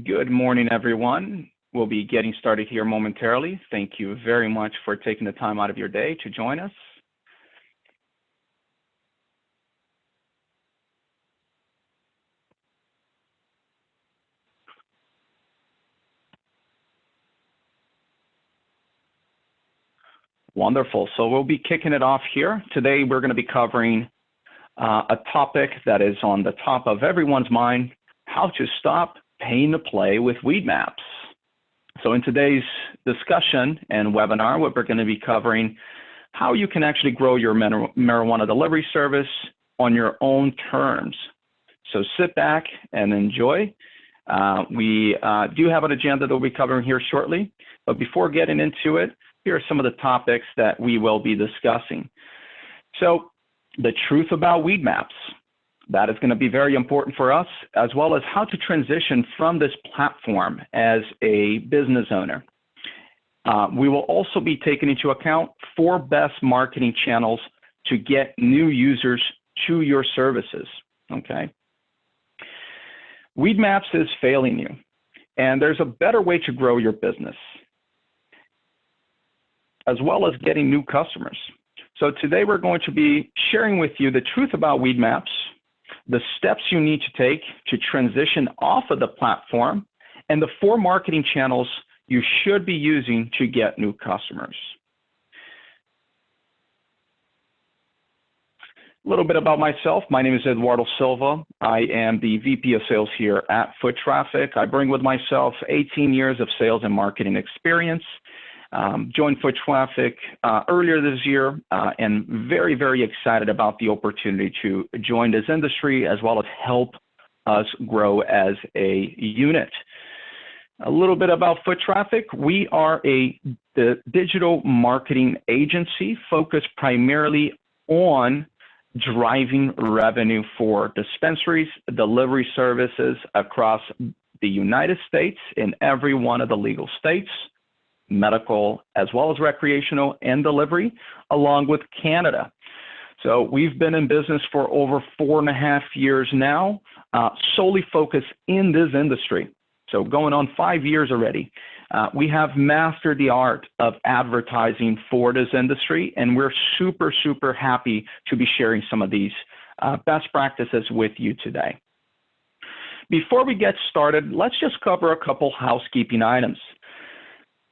Good morning, everyone. We'll be getting started here momentarily. Thank you very much for taking the time out of your day to join us. Wonderful. So we'll be kicking it off here. Today, we're going to be covering a topic that is on the top of everyone's mind: how to stop paying to play with Weedmaps. So in today's discussion and webinar, what we're going to be covering how you can actually grow your marijuana delivery service on your own terms. So sit back and enjoy. We do have an agenda that we'll be covering here shortly, but before getting into it, here are some of the topics that we will be discussing. So the truth about Weedmaps. That is going to be very important for us, as well as how to transition from this platform as a business owner. We will also be taking into account 4 best marketing channels to get new users to your services, okay? Weedmaps is failing you, and there's a better way to grow your business, as well as getting new customers. So today we're going to be sharing with you the truth about Weedmaps, the steps you need to take to transition off of the platform, and the 4 marketing channels you should be using to get new customers. A little bit about myself. My name is Eduardo Silva. I am the VP of Sales here at Foot Traffic. I bring with myself 18 years of sales and marketing experience. Joined Foot Traffic earlier this year and very, very excited about the opportunity to join this industry as well as help us grow as a unit. A little bit about Foot Traffic. We are the digital marketing agency focused primarily on driving revenue for dispensaries, delivery services across the United States in every one of the legal states, medical as well as recreational and delivery, along with Canada. So we've been in business for over 4.5 years now, solely focused in this industry. So going on 5 years already. We have mastered the art of advertising for this industry, and we're super, super happy to be sharing some of these best practices with you today. Before we get started, let's just cover a couple housekeeping items.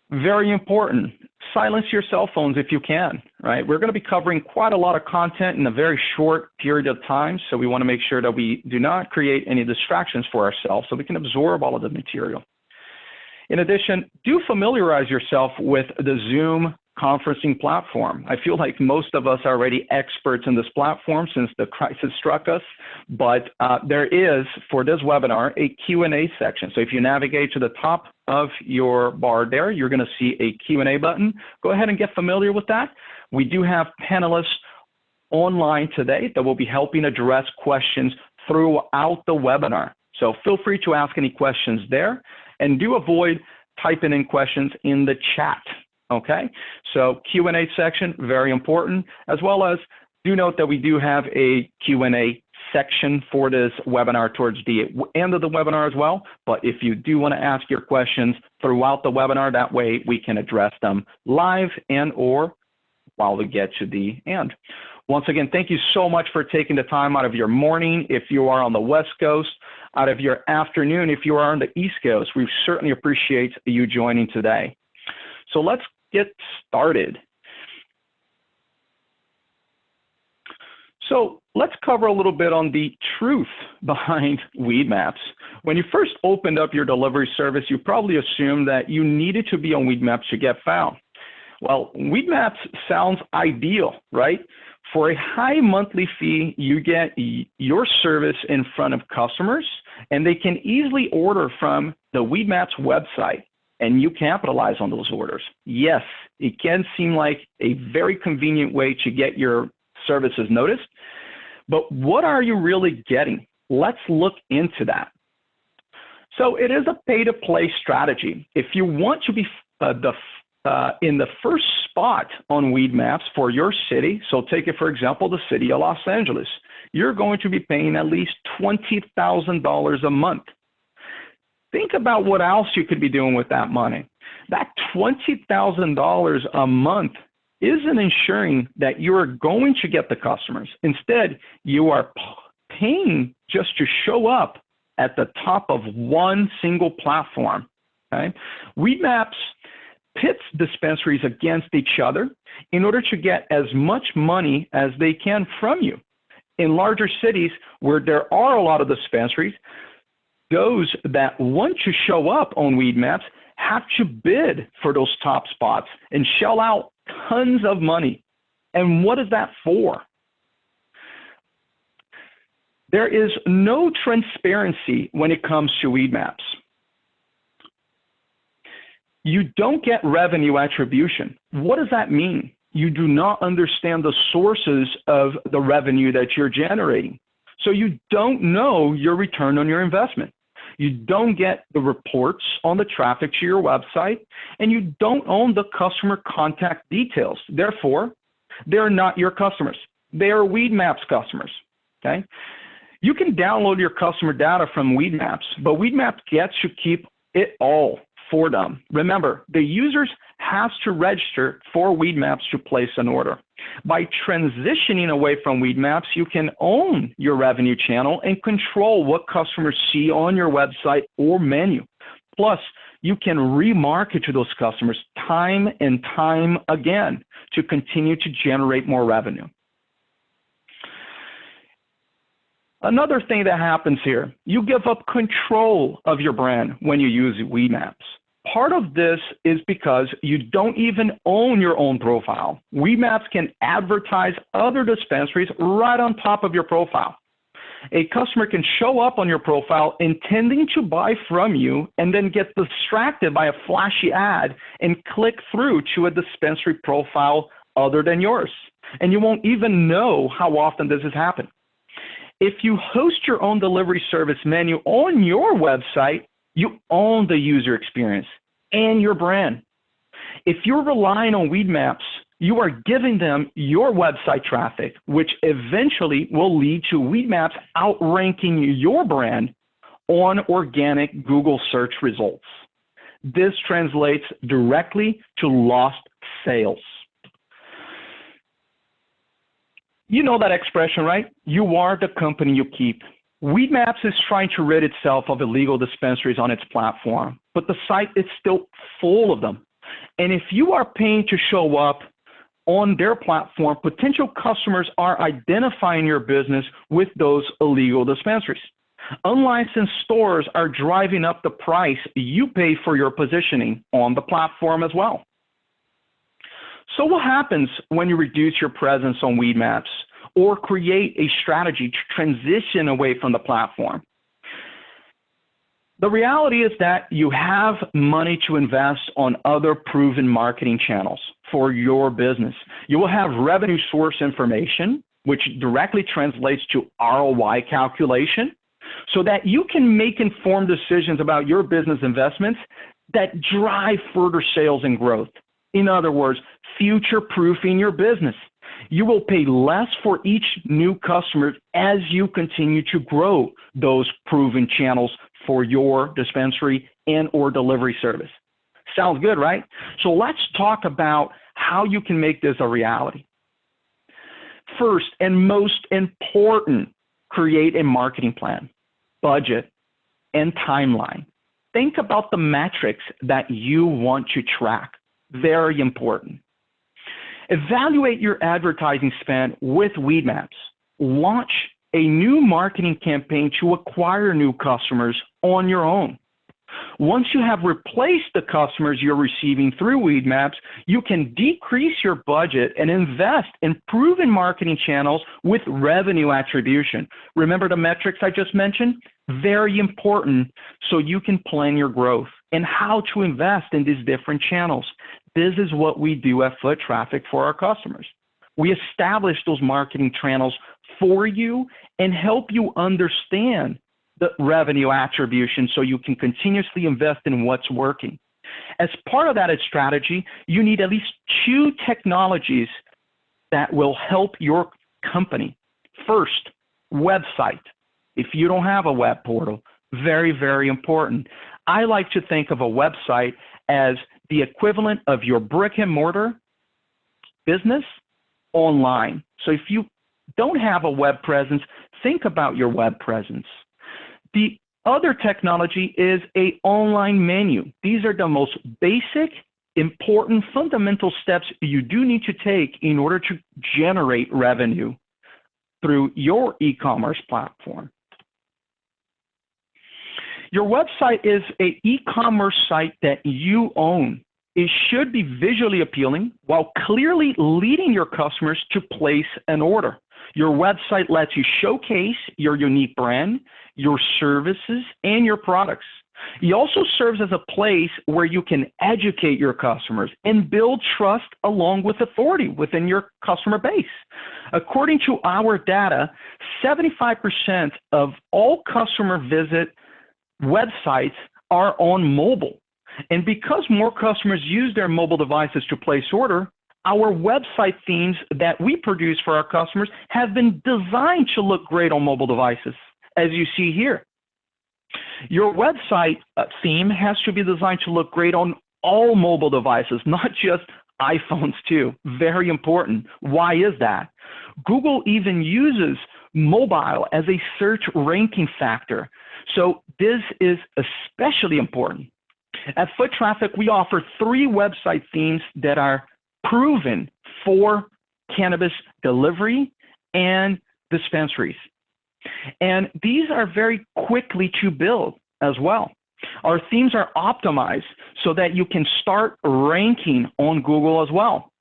Very important, silence your cell phones if you can, right? We're going to be covering quite a lot of content in a very short period of time, so we want to make sure that we do not create any distractions for ourselves so we can absorb all of the material. In addition, do familiarize yourself with the Zoom conferencing platform. I feel like most of us are already experts in this platform since the crisis struck us, but there is, for this webinar, a Q&A section. So if you navigate to the top of your bar there, you're going to see a Q&A button. Go ahead and get familiar with that. We do have panelists online today that will be helping address questions throughout the webinar. So feel free to ask any questions there, and do avoid typing in questions in the chat. Okay, so Q&A section, very important, as well as do note that we do have a Q&A section for this webinar towards the end of the webinar as well. But if you do want to ask your questions throughout the webinar, that way we can address them live and or while we get to the end. Once again, thank you so much for taking the time out of your morning if you are on the West Coast, out of your afternoon if you are on the East Coast. We certainly appreciate you joining today. So let's get started. So let's cover a little bit on the truth behind Weedmaps. When you first opened up your delivery service, you probably assumed that you needed to be on Weedmaps to get found. Well, Weedmaps sounds ideal, right? For a high monthly fee, you get your service in front of customers, and they can easily order from the Weedmaps website, and you capitalize on those orders. Yes, it can seem like a very convenient way to get your services noticed, but what are you really getting? Let's look into that. So it is a pay-to-play strategy. If you want to be in the first spot on Weedmaps for your city, so take it for example, the city of Los Angeles, you're going to be paying at least $20,000 a month. Think about what else you could be doing with that money. That $20,000 a month isn't ensuring that you are going to get the customers. Instead, you are paying just to show up at the top of one single platform. Okay? Weedmaps pits dispensaries against each other in order to get as much money as they can from you. In larger cities where there are a lot of dispensaries, those that want to show up on Weedmaps have to bid for those top spots and shell out tons of money. And what is that for? There is no transparency when it comes to Weedmaps. You don't get revenue attribution. What does that mean? You do not understand the sources of the revenue that you're generating. So you don't know your return on your investment. You don't get the reports on the traffic to your website, and you don't own the customer contact details. Therefore, they're not your customers. They are Weedmaps customers, okay? You can download your customer data from Weedmaps, but Weedmaps gets to keep it all for them. Remember, the users have to register for Weedmaps to place an order. By transitioning away from Weedmaps, you can own your revenue channel and control what customers see on your website or menu. Plus, you can remarket to those customers time and time again to continue to generate more revenue. Another thing that happens here, you give up control of your brand when you use Weedmaps. Part of this is because you don't even own your own profile. Weedmaps can advertise other dispensaries right on top of your profile. A customer can show up on your profile intending to buy from you and then get distracted by a flashy ad and click through to a dispensary profile other than yours. And you won't even know how often this has happened. If you host your own delivery service menu on your website, you own the user experience and your brand. If you're relying on Weedmaps, you are giving them your website traffic, which eventually will lead to Weedmaps outranking your brand on organic Google search results. This translates directly to lost sales. You know that expression, right? You are the company you keep. Weedmaps is trying to rid itself of illegal dispensaries on its platform, but the site is still full of them. And if you are paying to show up on their platform, potential customers are identifying your business with those illegal dispensaries. Unlicensed stores are driving up the price you pay for your positioning on the platform as well. So what happens when you reduce your presence on Weedmaps or create a strategy to transition away from the platform? The reality is that you have money to invest on other proven marketing channels for your business. You will have revenue source information, which directly translates to ROI calculation, so that you can make informed decisions about your business investments that drive further sales and growth. In other words, future-proofing your business. You will pay less for each new customer as you continue to grow those proven channels for your dispensary and or delivery service. Sounds good, right? So let's talk about how you can make this a reality. First and most important, create a marketing plan, budget, and timeline. Think about the metrics that you want to track. Very important. Evaluate your advertising spend with Weedmaps. Launch a new marketing campaign to acquire new customers on your own. Once you have replaced the customers you're receiving through Weedmaps, you can decrease your budget and invest in proven marketing channels with revenue attribution. Remember the metrics I just mentioned? Very important so you can plan your growth and how to invest in these different channels. This is what we do at Foot Traffic for our customers. We establish those marketing channels for you and help you understand the revenue attribution so you can continuously invest in what's working. As part of that strategy, you need at least 2 technologies that will help your company. First, website. If you don't have a web portal, very, very important. I like to think of a website as the equivalent of your brick and mortar business online. So if you don't have a web presence, think about your web presence. The other technology is an online menu. These are the most basic, important, fundamental steps you do need to take in order to generate revenue through your e-commerce platform. Your website is an e-commerce site that you own. It should be visually appealing while clearly leading your customers to place an order. Your website lets you showcase your unique brand, your services, and your products. It also serves as a place where you can educate your customers and build trust along with authority within your customer base. According to our data, 75% of all customer visit websites are on mobile. And because more customers use their mobile devices to place order, our website themes that we produce for our customers have been designed to look great on mobile devices, as you see here. Your website theme has to be designed to look great on all mobile devices, not just iPhones too. Very important. Why is that? Google even uses mobile as a search ranking factor. So this is especially important. At Foot Traffic, we offer 3 website themes that are proven for cannabis delivery and dispensaries. And these are very quickly to build as well. Our themes are optimized so that you can start ranking on Google as well,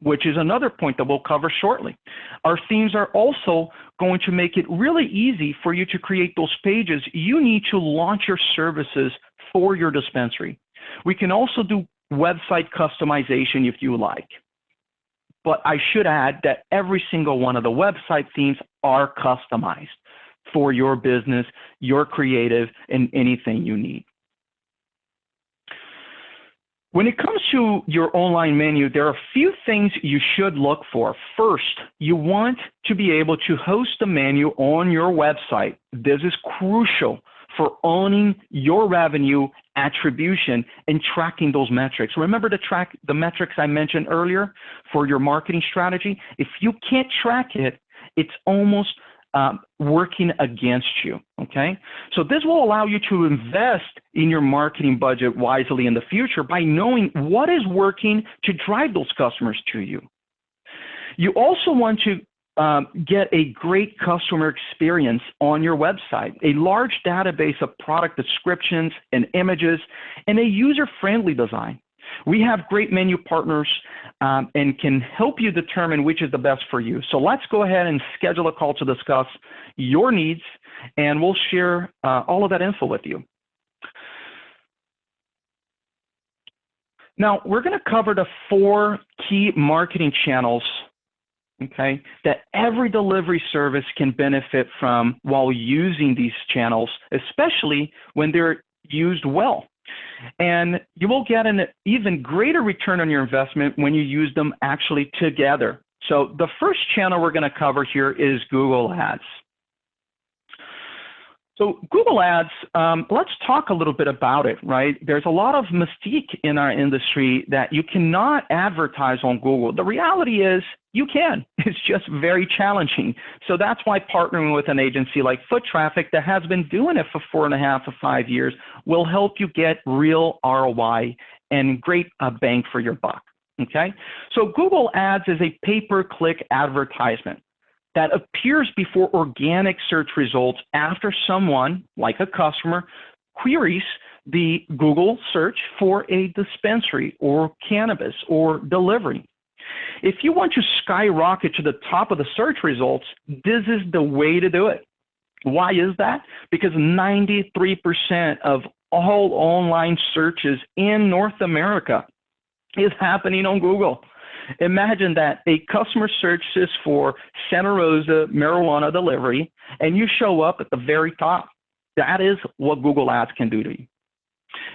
which is another point that we'll cover shortly. Our themes are also going to make it really easy for you to create those pages you need to launch your services for your dispensary. We can also do website customization if you like. But I should add that every single one of the website themes are customized for your business, your creative, and anything you need. When it comes to your online menu, there are a few things you should look for. First, you want to be able to host the menu on your website. This is crucial for owning your revenue attribution and tracking those metrics. Remember to track the metrics I mentioned earlier for your marketing strategy? If you can't track it, it's almost working against you, okay? So this will allow you to invest in your marketing budget wisely in the future by knowing what is working to drive those customers to you. You also want to get a great customer experience on your website, a large database of product descriptions and images, and a user-friendly design. We have great menu partners and can help you determine which is the best for you. So let's go ahead and schedule a call to discuss your needs, and we'll share all of that info with you. Now, we're going to cover the 4 key marketing channels, okay, that every delivery service can benefit from while using these channels, especially when they're used well. And you will get an even greater return on your investment when you use them actually together. So the first channel we're going to cover here is Google Ads. So Google Ads, let's talk a little bit about it, right? There's a lot of mystique in our industry that you cannot advertise on Google. The reality is you can. It's just very challenging. So that's why partnering with an agency like Foot Traffic that has been doing it for 4.5 to 5 years will help you get real ROI and great bang for your buck, okay? So Google Ads is a pay-per-click advertisement that appears before organic search results after someone, like a customer, queries the Google search for a dispensary or cannabis or delivery. If you want to skyrocket to the top of the search results, this is the way to do it. Why is that? Because 93% of all online searches in North America is happening on Google. Imagine that a customer searches for Santa Rosa marijuana delivery, and you show up at the very top. That is what Google Ads can do to you.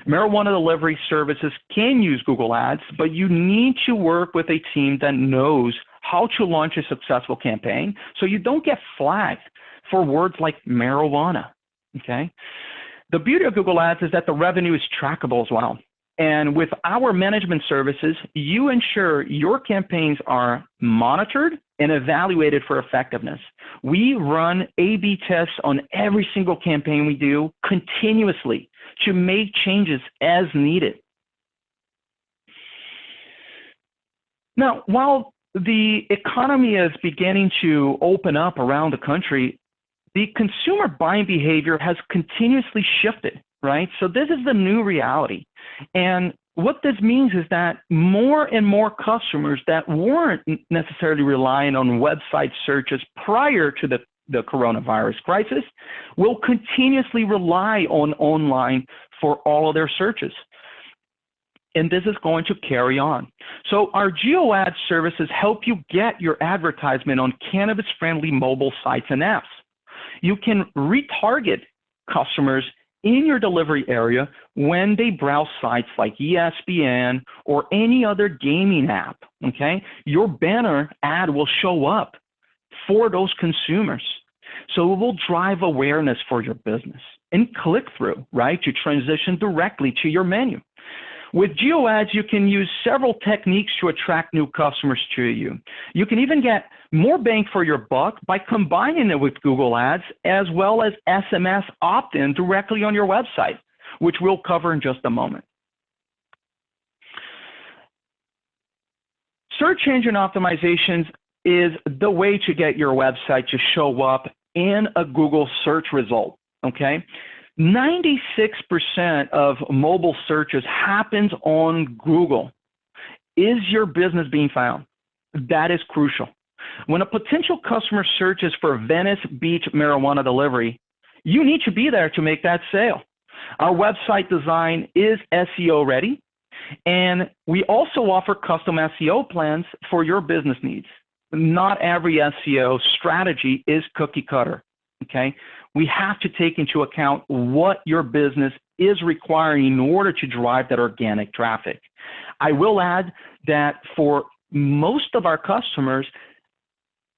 Marijuana delivery services can use Google Ads, but you need to work with a team that knows how to launch a successful campaign so you don't get flagged for words like marijuana, okay? The beauty of Google Ads is that the revenue is trackable as well. And with our management services, you ensure your campaigns are monitored and evaluated for effectiveness. We run A/B tests on every single campaign we do continuously to make changes as needed. Now, while the economy is beginning to open up around the country, the consumer buying behavior has continuously shifted, right? So this is the new reality. And what this means is that more and more customers that weren't necessarily relying on website searches prior to the coronavirus crisis will continuously rely on online for all of their searches. And this is going to carry on. So our Geo Ads services help you get your advertisement on cannabis-friendly mobile sites and apps. You can retarget customers in your delivery area when they browse sites like ESPN or any other gaming app, okay? Your banner ad will show up for those consumers. So it will drive awareness for your business and click-through, right, to transition directly to your menu. With Geo Ads, you can use several techniques to attract new customers to you. You can even get more bang for your buck by combining it with Google Ads as well as SMS opt-in directly on your website, which we'll cover in just a moment. Search engine optimizations is the way to get your website to show up in a Google search result, okay? 96% of mobile searches happens on Google. Is your business being found? That is crucial. When a potential customer searches for Venice Beach marijuana delivery, you need to be there to make that sale. Our website design is SEO ready, and we also offer custom SEO plans for your business needs. Not every SEO strategy is cookie cutter, okay? We have to take into account what your business is requiring in order to drive that organic traffic. I will add that for most of our customers,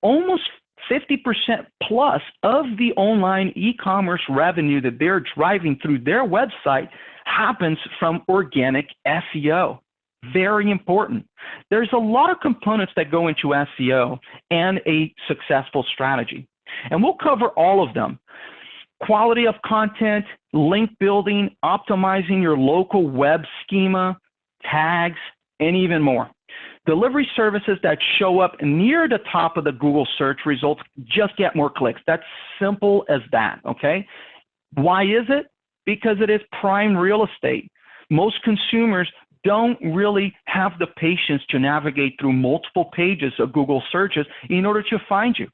almost 50% plus of the online e-commerce revenue that they're driving through their website happens from organic SEO. Very important. There's a lot of components that go into SEO and a successful strategy, and we'll cover all of them. Quality of content, link building, optimizing your local web schema, tags, and even more. Delivery services that show up near the top of the Google search results just get more clicks. That's simple as that, okay? Why is it? Because it is prime real estate. Most consumers don't really have the patience to navigate through multiple pages of Google searches in order to find you.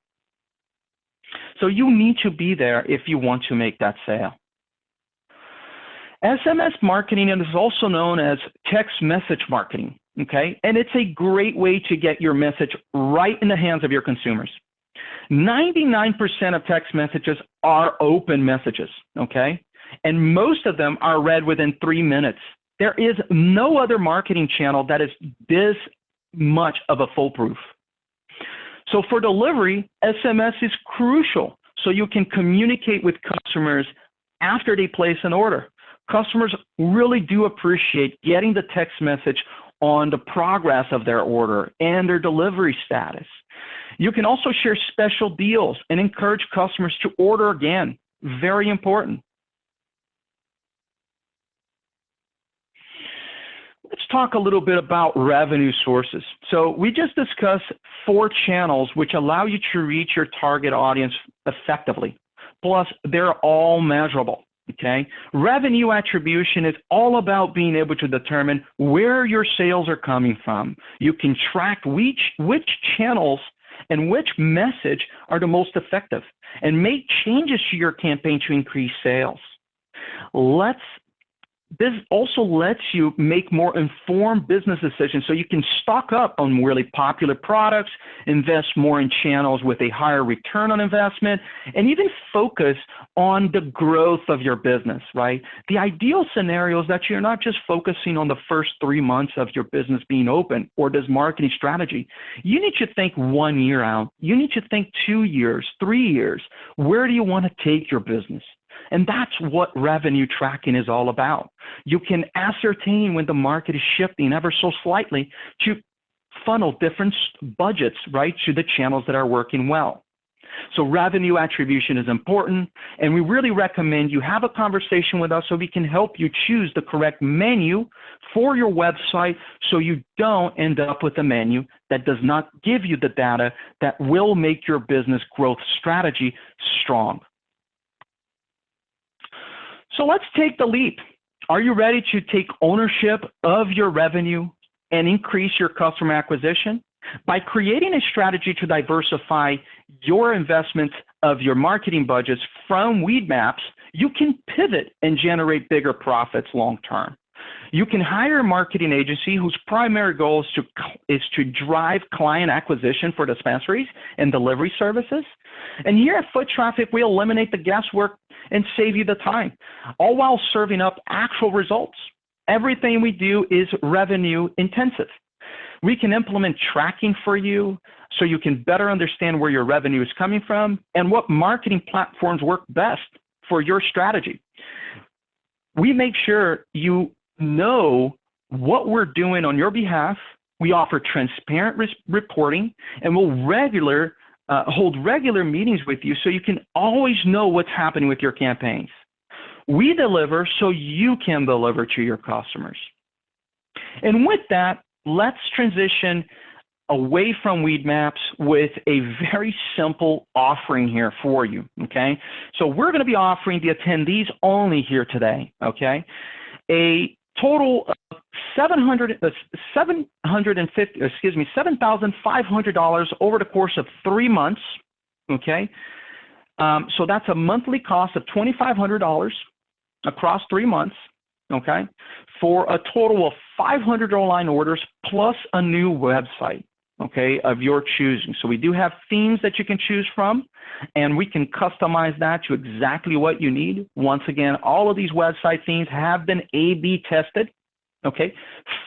So you need to be there if you want to make that sale. SMS marketing is also known as text message marketing, okay? And it's a great way to get your message right in the hands of your consumers. 99% of text messages are open messages, okay? And most of them are read within 3 minutes. There is no other marketing channel that is this much of a foolproof. So for delivery, SMS is crucial so you can communicate with customers after they place an order. Customers really do appreciate getting the text message on the progress of their order and their delivery status. You can also share special deals and encourage customers to order again. Very important. Let's talk a little bit about revenue sources. So we just discussed 4 channels which allow you to reach your target audience effectively. Plus, they're all measurable, okay? Revenue attribution is all about being able to determine where your sales are coming from. You can track which channels and which message are the most effective and make changes to your campaign to increase sales. This also lets you make more informed business decisions so you can stock up on really popular products, invest more in channels with a higher return on investment, and even focus on the growth of your business, right? The ideal scenario is that you're not just focusing on the first 3 months of your business being open or this marketing strategy. You need to think 1 year out. You need to think 2 years, 3 years. Where do you want to take your business? And that's what revenue tracking is all about. You can ascertain when the market is shifting ever so slightly to funnel different budgets, right, to the channels that are working well. So revenue attribution is important, and we really recommend you have a conversation with us so we can help you choose the correct menu for your website so you don't end up with a menu that does not give you the data that will make your business growth strategy strong. So let's take the leap. Are you ready to take ownership of your revenue and increase your customer acquisition? By creating a strategy to diversify your investment of your marketing budgets from Weedmaps, you can pivot and generate bigger profits long term. You can hire a marketing agency whose primary goal is to drive client acquisition for dispensaries and delivery services. And here at Foot Traffic, we eliminate the guesswork and save you the time, all while serving up actual results. Everything we do is revenue intensive. We can implement tracking for you so you can better understand where your revenue is coming from and what marketing platforms work best for your strategy. We make sure you know what we're doing on your behalf. We offer transparent reporting, and we'll hold regular meetings with you so you can always know what's happening with your campaigns. We deliver so you can deliver to your customers. And with that, let's transition away from Weedmaps with a very simple offering here for you, okay? So we're gonna be offering the attendees only here today, okay? A total of $7,500 over the course of 3 months, okay? So that's a monthly cost of $2,500 across 3 months, okay, for a total of 500 online orders plus a new website, okay, of your choosing. So we do have themes that you can choose from, and we can customize that to exactly what you need. Once again, all of these website themes have been A/B tested, okay,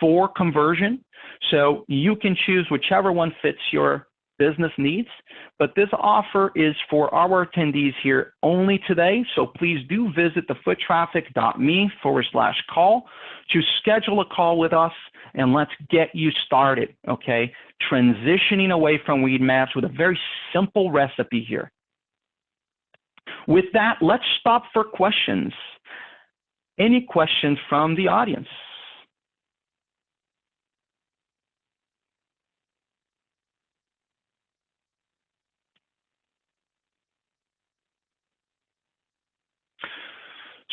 for conversion. So you can choose whichever one fits your business needs, but this offer is for our attendees here only today. So please do visit thefoottraffic.me/call to schedule a call with us, and let's get you started, okay? Transitioning away from Weedmaps with a very simple recipe here. With that, let's stop for questions. Any questions from the audience?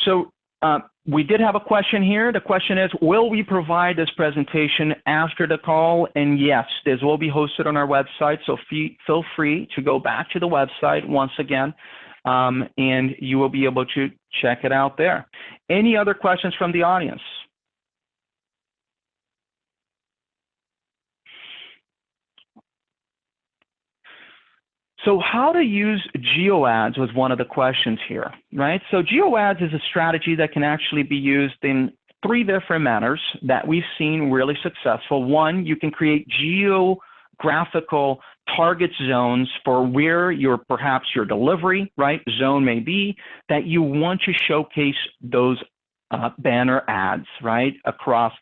So we did have a question here. The question is, will we provide this presentation after the call? And yes, this will be hosted on our website. So feel free to go back to the website once again, and you will be able to check it out there. Any other questions from the audience? So how to use Geo Ads was one of the questions here, right? So Geo Ads is a strategy that can actually be used in 3 different manners that we've seen really successful. One, you can create geographical target zones for where perhaps your delivery, right, zone may be, that you want to showcase those banner ads, right, across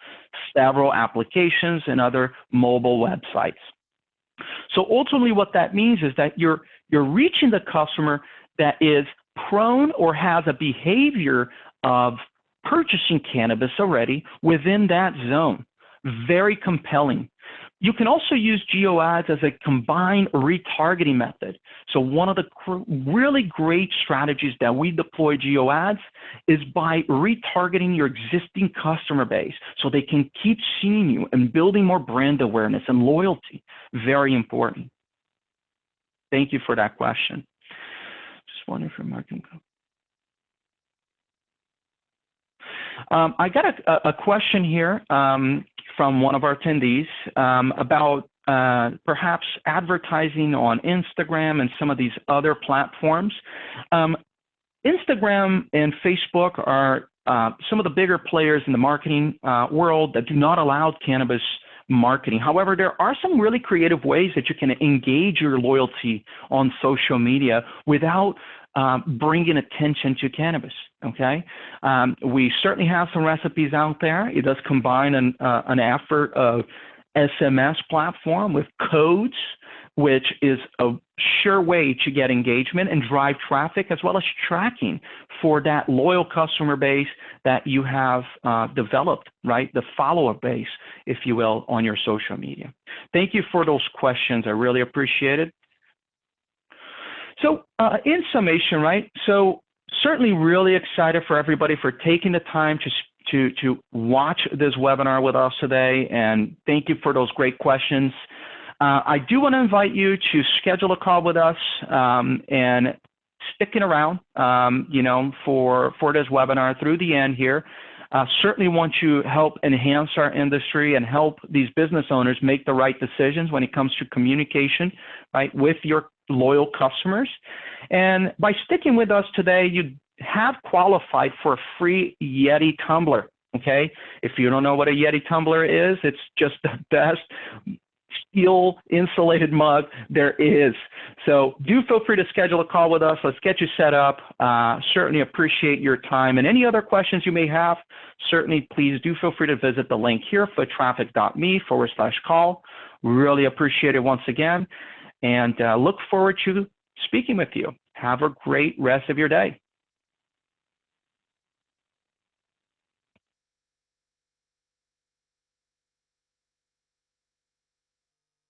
several applications and other mobile websites. So ultimately what that means is that you're reaching the customer that is prone or has a behavior of purchasing cannabis already within that zone. Very compelling. You can also use Geo Ads as a combined retargeting method. So one of the really great strategies that we deploy Geo Ads is by retargeting your existing customer base so they can keep seeing you and building more brand awareness and loyalty. Very important. Thank you for that question. Just wondering for marketing. I got a question here from one of our attendees about perhaps advertising on Instagram and some of these other platforms. Instagram and Facebook are some of the bigger players in the marketing world that do not allow cannabis marketing. However, there are some really creative ways that you can engage your loyalty on social media without bringing attention to cannabis, okay? We certainly have some recipes out there. It does combine an effort of SMS platform with codes, which is a sure way to get engagement and drive traffic, as well as tracking for that loyal customer base that you have developed, right? The follower base, if you will, on your social media. Thank you for those questions. I really appreciate it. So in summation, right? So certainly really excited for everybody for taking the time to watch this webinar with us today, and thank you for those great questions. I do want to invite you to schedule a call with us and sticking around, you know, for this webinar through the end here. Certainly want to help enhance our industry and help these business owners make the right decisions when it comes to communication, right, with your loyal customers. And by sticking with us today, you have qualified for a free Yeti tumbler, okay? If you don't know what a Yeti tumbler is, it's just the best steel insulated mug there is. So do feel free to schedule a call with us. Let's get you set up. Certainly appreciate your time. And any other questions you may have, certainly please do feel free to visit the link here, foottraffic.me/call. Really appreciate it once again, and look forward to speaking with you. Have a great rest of your day.